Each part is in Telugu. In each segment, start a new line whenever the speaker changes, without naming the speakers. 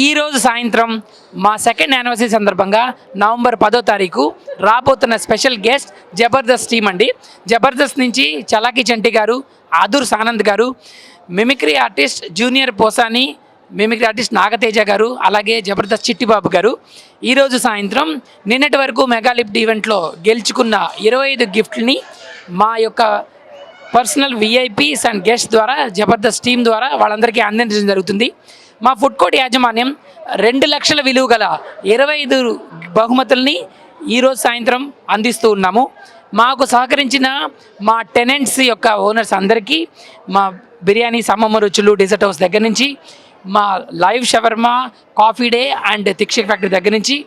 ఈరోజు సాయంత్రం మా సెకండ్ యానివర్సరీ సందర్భంగా నవంబర్ 10వ తారీఖు రాబోతున్న స్పెషల్ గెస్ట్ జబర్దస్త్ టీమ్ అండి. జబర్దస్త్ నుంచి చలాకీ చంటి గారు, ఆదుర్ సానంద్ గారు, mimicry artist junior Posani, mimicry artist Nagateja గారు, అలాగే జబర్దస్త్ చిట్టిబాబు గారు ఈరోజు సాయంత్రం నిన్నటి వరకు మెగా లిఫ్ట్ ఈవెంట్లో గెలుచుకున్న 25 గిఫ్ట్ని మా యొక్క పర్సనల్ విఐపీస్ అండ్ గెస్ట్ ద్వారా జబర్దస్త్ టీం ద్వారా వాళ్ళందరికీ అందించడం జరుగుతుంది. మా ఫుడ్ కోర్ట్ యాజమాన్యం 2 లక్షల విలువ గల 25 బహుమతుల్ని ఈరోజు సాయంత్రం అందిస్తూ ఉన్నాము. మాకు సహకరించిన మా టెనెంట్స్ యొక్క ఓనర్స్ అందరికీ, మా బిర్యానీ సమ్మమ్మ రుచులు డెజర్ట్ హౌస్ దగ్గర నుంచి, మా Live Shawarma Coffee Day and తిక్షక్ ఫ్యాక్టరీ దగ్గర నుంచి,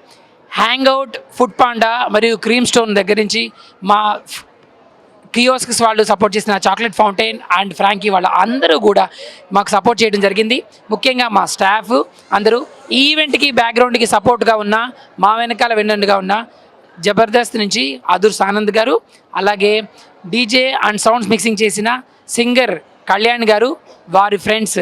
హ్యాంగ్అవుట్ ఫుడ్ పాండా మరియు క్రీమ్ స్టోన్ దగ్గర నుంచి, మా కియోస్క్స్ వాళ్ళు సపోర్ట్ చేసిన చాక్లెట్ ఫౌంటైన్ అండ్ ఫ్రాంకీ వాళ్ళ అందరూ కూడా మాకు సపోర్ట్ చేయడం జరిగింది. ముఖ్యంగా మా స్టాఫ్ అందరూ ఈ ఈవెంట్కి బ్యాక్గ్రౌండ్కి సపోర్ట్గా ఉన్న, మా వెనకాల వెన్నండుగా ఉన్న జబర్దస్త్ నుంచి ఆదుర్ సానంద్ గారు, అలాగే డీజే అండ్ సౌండ్స్ మిక్సింగ్ చేసిన సింగర్ కళ్యాణ్ గారు, వారి ఫ్రెండ్స్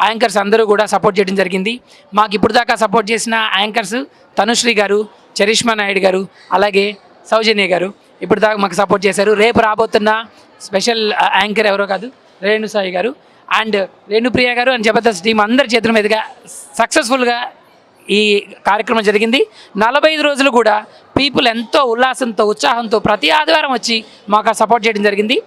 యాంకర్స్ అందరూ కూడా సపోర్ట్ చేయడం జరిగింది. మాకు ఇప్పుడు దాకా సపోర్ట్ చేసిన యాంకర్స్ తనుశ్రీ గారు, చరిష్మా నాయుడు గారు, అలాగే సౌజన్య గారు ఇప్పుడు దాకా మాకు సపోర్ట్ చేశారు. రేపు రాబోతున్న స్పెషల్ యాంకర్ ఎవరో కాదు, రేణు సాయి గారు అండ్ రేణుప్రియ గారు అండ్ జబర్దస్త్ టీం అందరి చేతుల మీదుగా సక్సెస్ఫుల్గా ఈ కార్యక్రమం జరిగింది. 45 రోజులు కూడా పీపుల్ ఎంతో ఉల్లాసంతో ఉత్సాహంతో ప్రతి ఆదివారం వచ్చి మాకు సపోర్ట్ చేయడం జరిగింది.